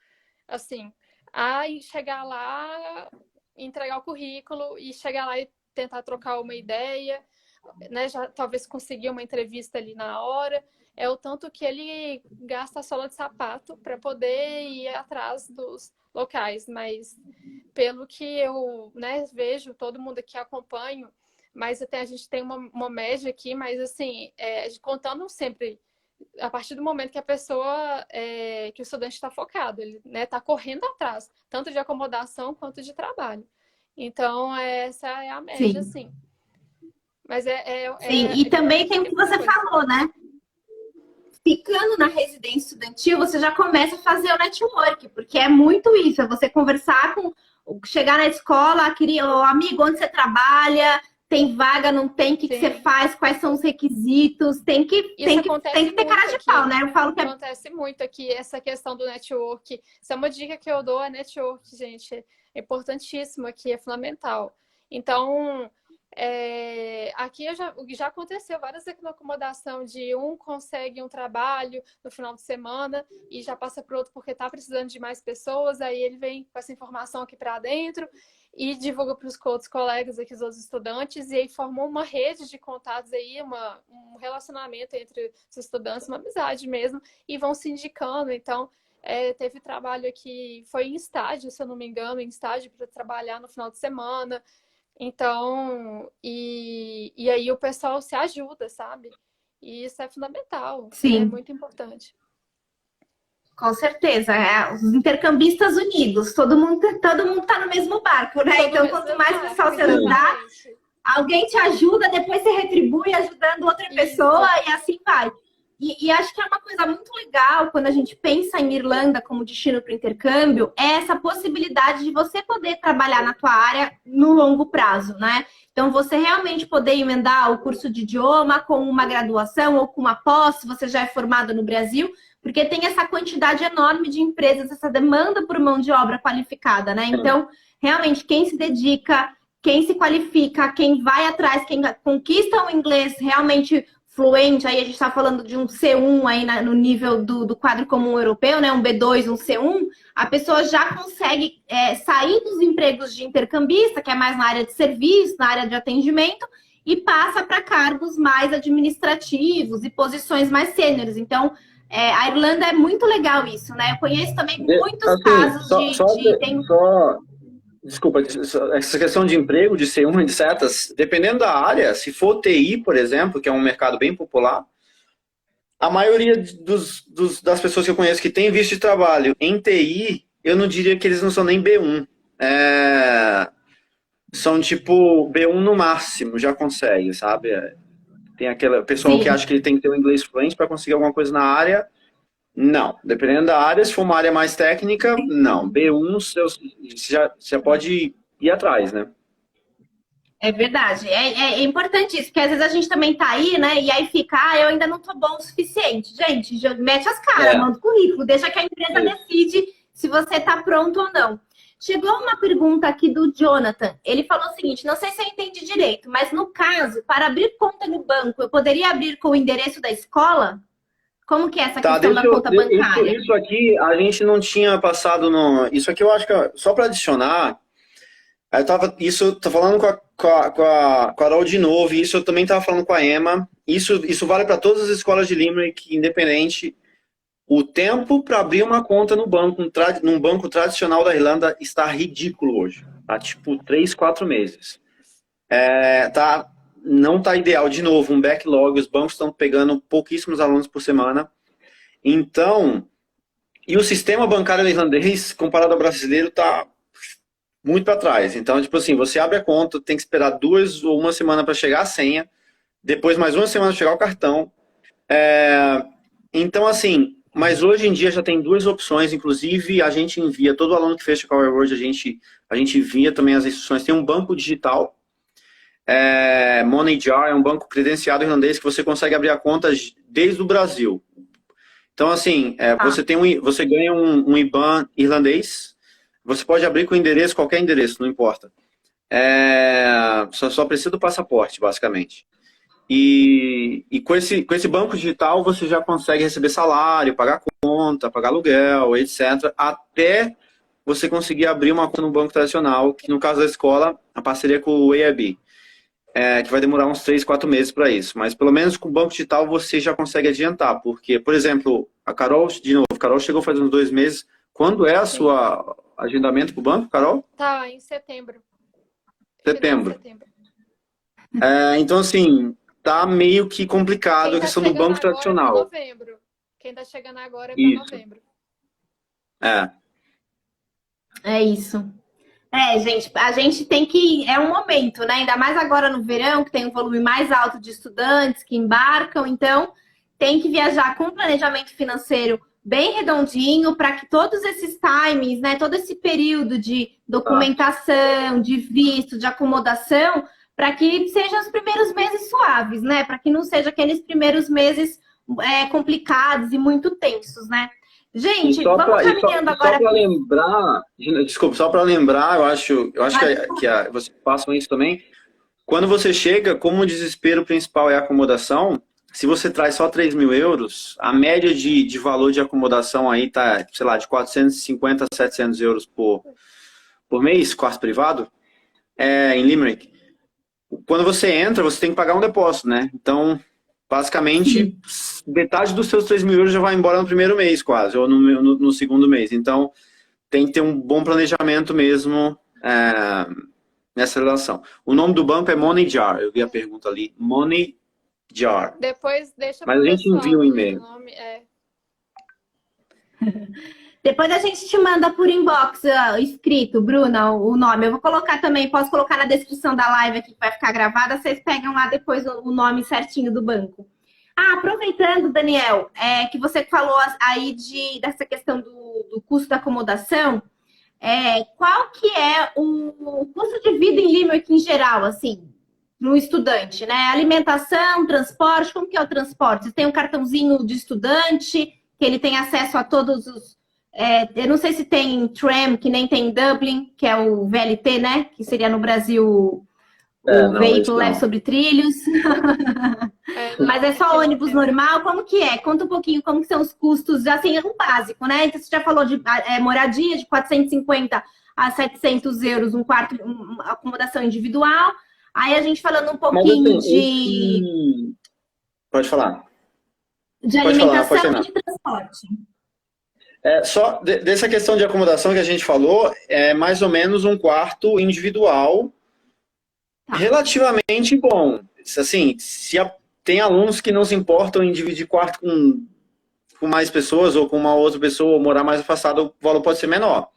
Assim, a chegar lá, entregar o currículo e chegar lá e tentar trocar uma ideia, né? Já talvez conseguir uma entrevista ali na hora. É o tanto que ele gasta a sola de sapato para poder ir atrás dos locais. Mas pelo que eu, né, vejo, todo mundo aqui acompanho, mas até a gente tem uma média aqui, mas assim, contando sempre a partir do momento que a pessoa, que o estudante está focado, ele está correndo atrás, tanto de acomodação quanto de trabalho. Então, essa é a média, sim. Mas sim, e também tem o que você falou, né? Ficando na residência estudantil, você já começa a fazer o network, porque é muito isso, é você conversar chegar na escola, amigo, onde você trabalha, tem vaga, não tem, o que você faz, quais são os requisitos, tem que ter cara de pau, né? Eu falo que acontece muito aqui, essa questão do network. Isso é uma dica que eu dou, network, gente. É importantíssimo aqui, é fundamental. Então, aqui já aconteceu várias aqui na acomodação de um consegue um trabalho no final de semana e já passa para outro porque está precisando de mais pessoas, aí ele vem com essa informação aqui para dentro e divulga para os outros colegas aqui, os outros estudantes, e aí formou uma rede de contatos aí, um relacionamento entre os estudantes, uma amizade mesmo, e vão se indicando. Então, teve trabalho aqui, foi em estágio, se eu não me engano, em estágio para trabalhar no final de semana. Então, e aí o pessoal se ajuda, sabe? E isso é fundamental, sim. É muito importante. Com certeza, os intercambistas unidos, todo mundo tá no mesmo barco, né? Então, quanto mais o pessoal se ajudar, alguém te ajuda, depois você retribui ajudando outra pessoa e assim vai. E acho que é uma coisa muito legal quando a gente pensa em Irlanda como destino para o intercâmbio, é essa possibilidade de você poder trabalhar na tua área no longo prazo, né? Então, você realmente poder emendar o curso de idioma com uma graduação ou com uma pós, se você já é formado no Brasil, porque tem essa quantidade enorme de empresas, essa demanda por mão de obra qualificada, né? Então, realmente, quem se dedica, quem se qualifica, quem vai atrás, quem conquista o inglês realmente fluente, aí a gente está falando de um C1 aí no nível do quadro comum europeu, né? Um B2, um C1, a pessoa já consegue sair dos empregos de intercambista, que é mais na área de serviço, na área de atendimento, e passa para cargos mais administrativos e posições mais sêniores. Então, a Irlanda é muito legal isso, né? Eu conheço também muitos casos Desculpa, essa questão de emprego, de C1, etc., dependendo da área, se for TI, por exemplo, que é um mercado bem popular, a maioria das pessoas que eu conheço que tem visto de trabalho em TI, eu não diria que eles não são nem B1. São tipo B1 no máximo, já consegue, sabe? Tem aquele pessoal que Sim. acha que ele tem que ter o inglês fluente para conseguir alguma coisa na área. Não. Dependendo da área, se for uma área mais técnica, não. B1, você já pode ir atrás, né? É verdade. É importante isso, porque às vezes a gente também tá aí, né? E aí fica, eu ainda não tô bom o suficiente. Gente, já mete as caras, É. manda o currículo, deixa que a empresa Isso. decide se você tá pronto ou não. Chegou uma pergunta aqui do Jonathan. Ele falou o seguinte: não sei se eu entendi direito, mas no caso, para abrir conta no banco, eu poderia abrir com o endereço da escola? Como que é essa Tá, questão da conta bancária? isso aqui a gente não tinha passado no. Isso aqui eu acho que, só para adicionar, tô falando com a Carol de novo, e isso eu também estava falando com a Emma. Isso vale para todas as escolas de Limerick, independente. O tempo para abrir uma conta no banco, num banco tradicional da Irlanda está ridículo hoje. Tá tipo 3, 4 meses. Não tá ideal. De novo, um backlog, os bancos estão pegando pouquíssimos alunos por semana. Então, e o sistema bancário irlandês, comparado ao brasileiro, tá muito para trás. Então, tipo assim, você abre a conta, tem que esperar 2 ou 1 semana para chegar a senha, depois mais 1 semana para chegar o cartão. Então, assim, mas hoje em dia já tem 2 opções, inclusive a gente envia, todo aluno que fecha com a Word, a gente envia também as instruções. Tem um banco digital, MoneyJar, é um banco credenciado irlandês que você consegue abrir a conta desde o Brasil. Então, assim, você ganha um IBAN irlandês, você pode abrir com endereço, qualquer endereço, não importa. Só precisa do passaporte, basicamente. E com esse banco digital, você já consegue receber salário, pagar conta, pagar aluguel, etc., até você conseguir abrir uma conta no banco tradicional, que no caso da escola, a parceria com o AIB. Que vai demorar uns 3, 4 meses para isso. Mas pelo menos com o banco digital você já consegue adiantar. Porque, por exemplo, a Carol chegou faz uns 2 meses. Quando é a sua agendamento para o banco, Carol? Tá, em setembro. Setembro. Setembro. Então, assim, tá meio que complicado a questão do banco tradicional. Novembro. Quem tá chegando agora é para novembro. É isso. Gente, a gente tem que. É um momento, né? Ainda mais agora no verão, que tem um volume mais alto de estudantes que embarcam, então tem que viajar com um planejamento financeiro bem redondinho para que todos esses timings, né? Todo esse período de documentação, de visto, de acomodação, para que sejam os primeiros meses suaves, né? Para que não seja aqueles primeiros meses complicados e muito tensos, né? Gente, vamos caminhando agora. Só para lembrar, desculpa, só para lembrar, eu acho que vocês passam isso também. Quando você chega, como o desespero principal é a acomodação, se você traz só 3 mil euros, a média de valor de acomodação aí tá, sei lá, de 450 a 700 euros por mês, quarto privado, em Limerick. Quando você entra, você tem que pagar um depósito, né? Então, basicamente, metade dos seus 3 mil euros já vai embora no primeiro mês, quase, ou no segundo mês. Então, tem que ter um bom planejamento mesmo nessa relação. O nome do banco é MoneyJar. Eu vi a pergunta ali. MoneyJar. Depois deixa. Mas a gente envia um e-mail. Depois a gente te manda por inbox escrito, Bruna, o nome. Eu vou colocar também, posso colocar na descrição da live aqui que vai ficar gravada. Vocês pegam lá depois o nome certinho do banco. Aproveitando, Daniel, que você falou aí dessa questão do custo da acomodação, qual que é o custo de vida em Limerick em geral, assim, no estudante, né? Alimentação, transporte, como que é o transporte? Você tem um cartãozinho de estudante, que ele tem acesso a todos os... eu não sei se tem tram, que nem tem em Dublin, que é o VLT, né? Que seria no Brasil o veículo leve sobre trilhos. Mas é só ônibus normal? Como que é? Conta um pouquinho como que são os custos, assim, o básico, né? Então, você já falou de moradia de 450 a 700 euros, um quarto, uma acomodação individual. Aí a gente falando um pouquinho de... Pode falar. De alimentação e de transporte. Só dessa questão de acomodação que a gente falou, é mais ou menos um quarto individual relativamente bom. Assim, tem alunos que não se importam em dividir quarto com mais pessoas ou com uma outra pessoa, ou morar mais afastado, o valor pode ser menor.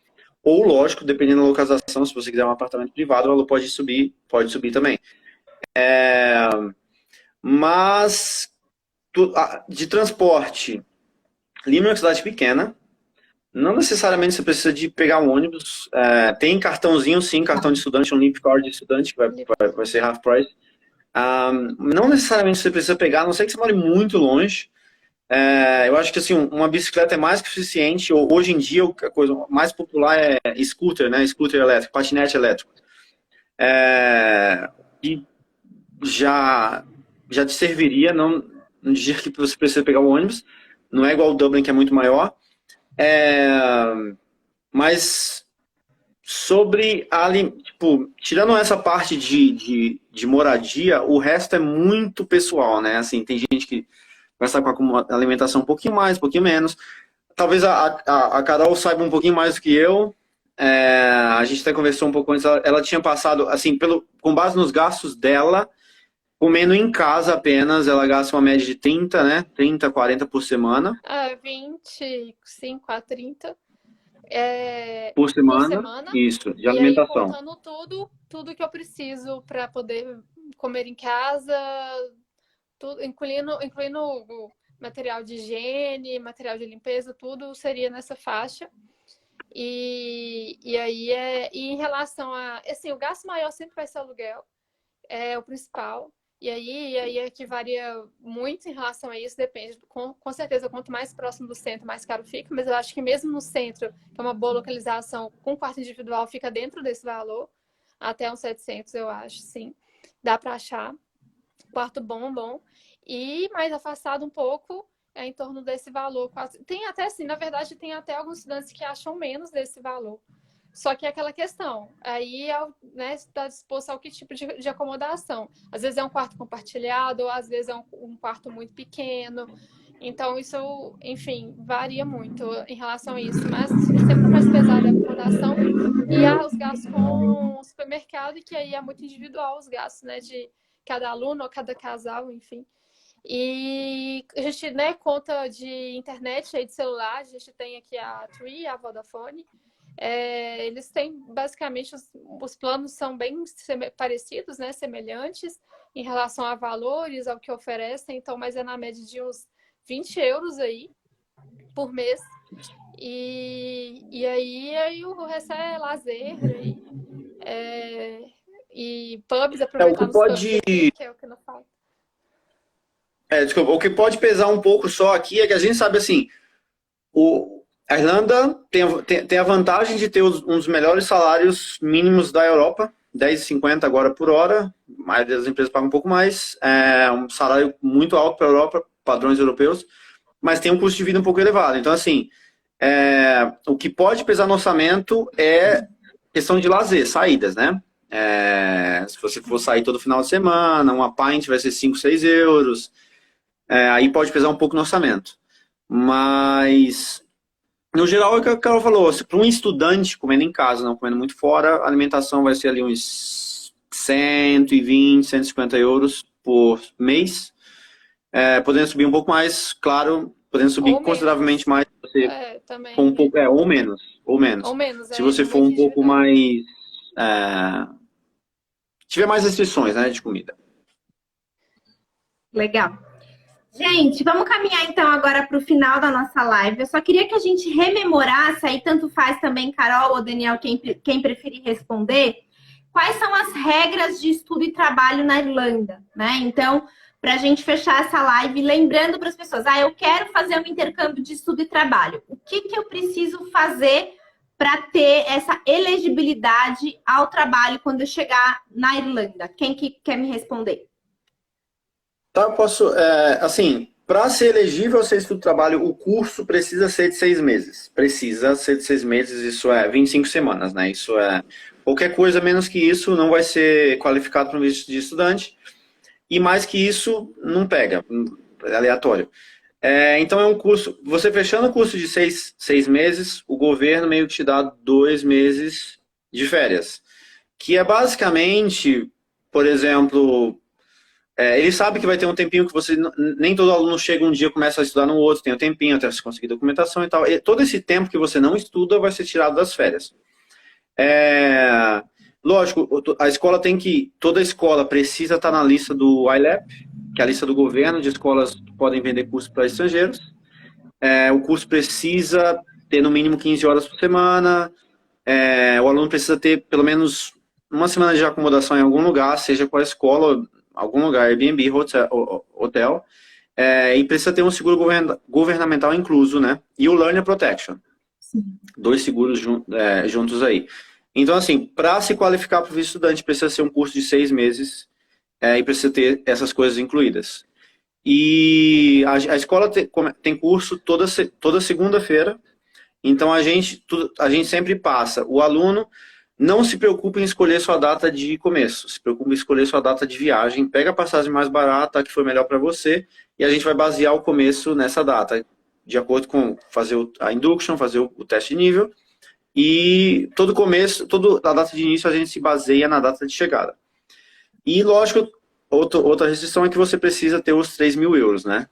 Ou, lógico, dependendo da localização, se você quiser um apartamento privado, o valor pode subir também. Mas de transporte, Lima é uma cidade pequena, não necessariamente você precisa de pegar um ônibus. Tem cartãozinho, sim, cartão de estudante, um Leap Card de estudante, que vai ser half price. Não necessariamente você precisa pegar, a não ser que você more muito longe. Eu acho que assim, uma bicicleta é mais que suficiente. Hoje em dia, a coisa mais popular é scooter, né? Scooter elétrico, patinete elétrico. E já te serviria, não no dia que você precisa pegar o ônibus. Não é igual o Dublin, que é muito maior. Mas sobre tipo, tirando essa parte de moradia, o resto é muito pessoal, né? Assim, tem gente que vai estar com a alimentação um pouquinho mais, um pouquinho menos. Talvez a Carol saiba um pouquinho mais do que eu. A gente até conversou um pouco antes. Ela tinha passado, assim, com base nos gastos dela, comendo em casa apenas, ela gasta uma média de 30, né? 30, 40 por semana. 25 a 30. Por semana, isso, de alimentação. E aí, contando tudo que eu preciso para poder comer em casa, tudo, incluindo material de higiene, material de limpeza, tudo seria nessa faixa. E aí e em relação a... Assim, o gasto maior sempre vai ser aluguel, é o principal. E aí é que varia muito em relação a isso, depende. Com certeza, quanto mais próximo do centro, mais caro fica. Mas eu acho que mesmo no centro, que é uma boa localização, com quarto individual, fica dentro desse valor. Até uns 700, eu acho, sim. Dá para achar. Quarto bom. E mais afastado um pouco, em torno desse valor. Tem até, assim, na verdade, tem até alguns estudantes que acham menos desse valor. Só que é aquela questão, aí né, está disposto ao que tipo de acomodação. Às vezes é um quarto compartilhado, ou às vezes é um quarto muito pequeno. Então, isso, enfim, varia muito em relação a isso. Mas sempre mais pesada a acomodação e há os gastos com o supermercado, que aí é muito individual os gastos, né, de cada aluno ou cada casal, enfim. E a gente, né, conta de internet, aí de celular, a gente tem aqui a Tree, a Vodafone. Eles têm, basicamente, os planos são bem parecidos, né, semelhantes em relação a valores, ao que oferecem, então, mas é na média de uns 20 euros aí por mês. E aí o resto é lazer e pubs, aproveitar nos pubs aqui, que é o que não falta. Desculpa, o que pode pesar um pouco só aqui é que a gente sabe assim, a Irlanda tem a vantagem de ter um dos melhores salários mínimos da Europa, 10,50 agora por hora, a maioria das empresas pagam um pouco mais, é um salário muito alto para a Europa, padrões europeus, mas tem um custo de vida um pouco elevado. Então, assim, o que pode pesar no orçamento é questão de lazer, saídas, né? Se você for sair todo final de semana, uma pint vai ser 5, 6 euros, aí pode pesar um pouco no orçamento. Mas... No geral, é o que a Carol falou, para um estudante comendo em casa, não comendo muito fora, a alimentação vai ser ali uns 120, 150 euros por mês. Podendo subir um pouco mais, claro, podendo subir ou consideravelmente menos. Mais. Você também. Com um pouco, ou menos. Ou menos, se você for um pouco mais... tiver mais restrições, né, de comida. Legal. Gente, vamos caminhar então agora para o final da nossa live. Eu só queria que a gente rememorasse, aí tanto faz também, Carol ou Daniel, quem preferir responder, quais são as regras de estudo e trabalho na Irlanda, né? Então, para a gente fechar essa live, lembrando para as pessoas, eu quero fazer um intercâmbio de estudo e trabalho. O que eu preciso fazer para ter essa elegibilidade ao trabalho quando eu chegar na Irlanda? Quem que quer me responder? Tá, eu posso, assim, para ser elegível a ser estudo de trabalho, o curso precisa ser de 6 meses. Precisa ser de 6 meses, isso é 25 semanas, né? Isso é qualquer coisa menos que isso não vai ser qualificado para um visto de estudante. E mais que isso, não pega, é aleatório. Então é um curso, você fechando o curso de 6 meses, o governo meio que te dá 2 meses de férias. Que é basicamente, por exemplo... ele sabe que vai ter um tempinho que você... Nem todo aluno chega um dia e começa a estudar no outro, tem um tempinho até você conseguir documentação e tal. Todo esse tempo que você não estuda vai ser tirado das férias. Lógico, a escola toda escola precisa estar na lista do ILAP, que é a lista do governo de escolas que podem vender curso para estrangeiros. O curso precisa ter no mínimo 15 horas por semana, o aluno precisa ter pelo menos uma semana de acomodação em algum lugar, seja com a escola, algum lugar, Airbnb, hotel, e precisa ter um seguro governamental incluso, né? E o Learner Protection. Sim. 2 seguros juntos aí. Então, assim, para se qualificar para o visto estudante, precisa ser um curso de 6 meses e precisa ter essas coisas incluídas. E a escola tem curso toda segunda-feira, então a gente sempre passa. O aluno não se preocupe em escolher sua data de começo, se preocupe em escolher sua data de viagem, pega a passagem mais barata, que for melhor para você, e a gente vai basear o começo nessa data, de acordo com fazer a induction, fazer o teste de nível, e toda a data de início a gente se baseia na data de chegada. E, lógico, outra restrição é que você precisa ter os 3.000 euros, né?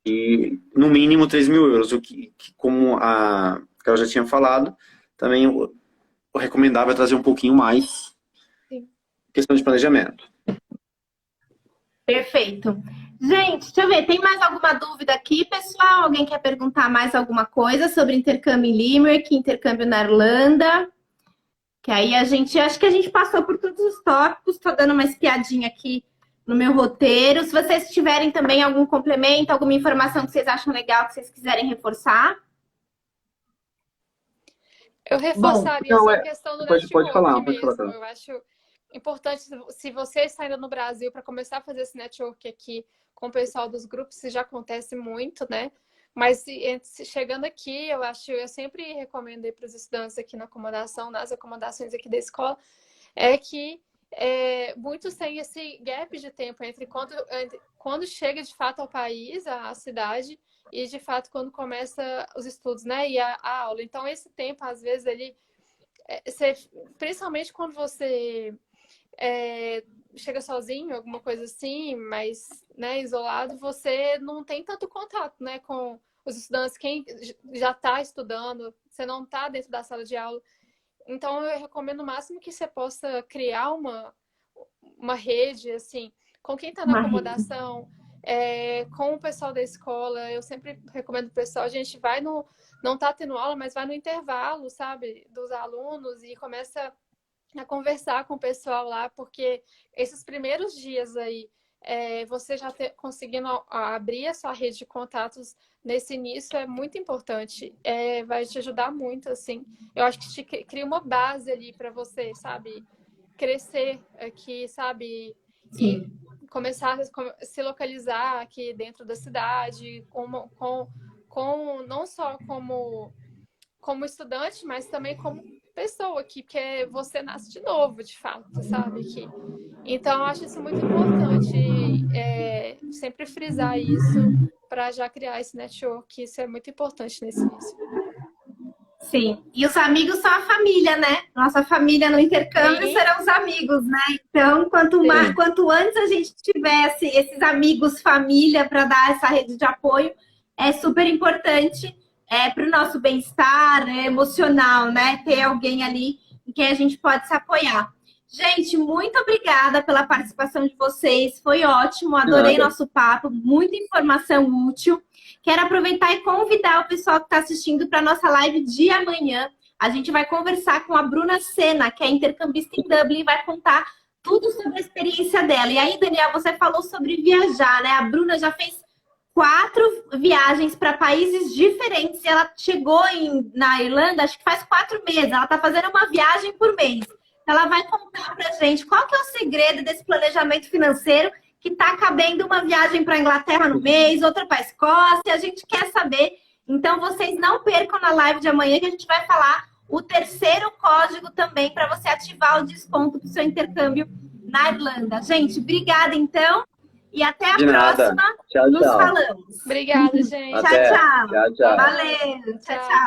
E, no mínimo, 3.000 euros, o que como a Carol já tinha falado, também o recomendável é trazer um pouquinho mais. Sim. Questão de planejamento. Perfeito. Gente, deixa eu ver, tem mais alguma dúvida aqui, pessoal? Alguém quer perguntar mais alguma coisa sobre intercâmbio em Limerick, intercâmbio na Irlanda? Que aí acho que a gente passou por todos os tópicos, estou dando uma espiadinha aqui no meu roteiro. Se vocês tiverem também algum complemento, alguma informação que vocês acham legal, que vocês quiserem reforçar. Eu reforçaria essa questão do network pode falar. mesmo. Eu acho importante, se você está indo no Brasil, para começar a fazer esse network aqui com o pessoal dos grupos, isso já acontece muito, né? Mas chegando aqui, eu sempre recomendo para os estudantes aqui na acomodação, nas acomodações aqui da escola, que muitos têm esse gap de tempo entre quando chega de fato ao país, à cidade, e de fato quando começa os estudos, né? E a aula. Então, esse tempo, às vezes, principalmente quando você chega sozinho, alguma coisa assim, mas, né, isolado, você não tem tanto contato, né, com os estudantes, quem já está estudando, você não está dentro da sala de aula. Então, eu recomendo o máximo que você possa criar uma rede, assim, com quem está na acomodação, com o pessoal da escola. Eu sempre recomendo o pessoal, a gente vai não está tendo aula, mas vai no intervalo, sabe, dos alunos e começa a conversar com o pessoal lá, porque esses primeiros dias aí, você já conseguindo abrir a sua rede de contatos nesse início é muito importante. Vai te ajudar muito, assim. Eu acho que te cria uma base ali para você, sabe, crescer aqui, sabe, e começar a se localizar aqui dentro da cidade, não só como estudante, mas também como pessoa aqui, porque você nasce de novo, de fato, sabe? Então, eu acho isso muito importante, sempre frisar isso para já criar esse network, isso é muito importante nesse início. Sim, e os amigos são a família, né? Nossa família no intercâmbio serão os amigos, né? Então, quanto antes a gente tivesse esses amigos, família, para dar essa rede de apoio, é super importante para o nosso bem-estar emocional, né? Ter alguém ali em quem a gente pode se apoiar. Gente, muito obrigada pela participação de vocês. Foi ótimo, adorei nosso papo, muita informação útil. Quero aproveitar e convidar o pessoal que está assistindo para a nossa live de amanhã. A gente vai conversar com a Bruna Sena, que é intercambista em Dublin, e vai contar tudo sobre a experiência dela. E aí, Daniel, você falou sobre viajar, né? A Bruna já fez 4 viagens para países diferentes. E ela chegou na Irlanda, acho que faz 4 meses. Ela está fazendo uma viagem por mês. Ela vai contar para a gente qual que é o segredo desse planejamento financeiro que está cabendo uma viagem para a Inglaterra no mês, outra para a Escócia. A gente quer saber. Então, vocês não percam na live de amanhã que a gente vai falar o 3º código também para você ativar o desconto para o seu intercâmbio na Irlanda. Gente, obrigada então. E até a próxima. Tchau, Nos falamos. Obrigada, gente. Tchau, tchau. Tchau, tchau. Valeu. Tchau, tchau.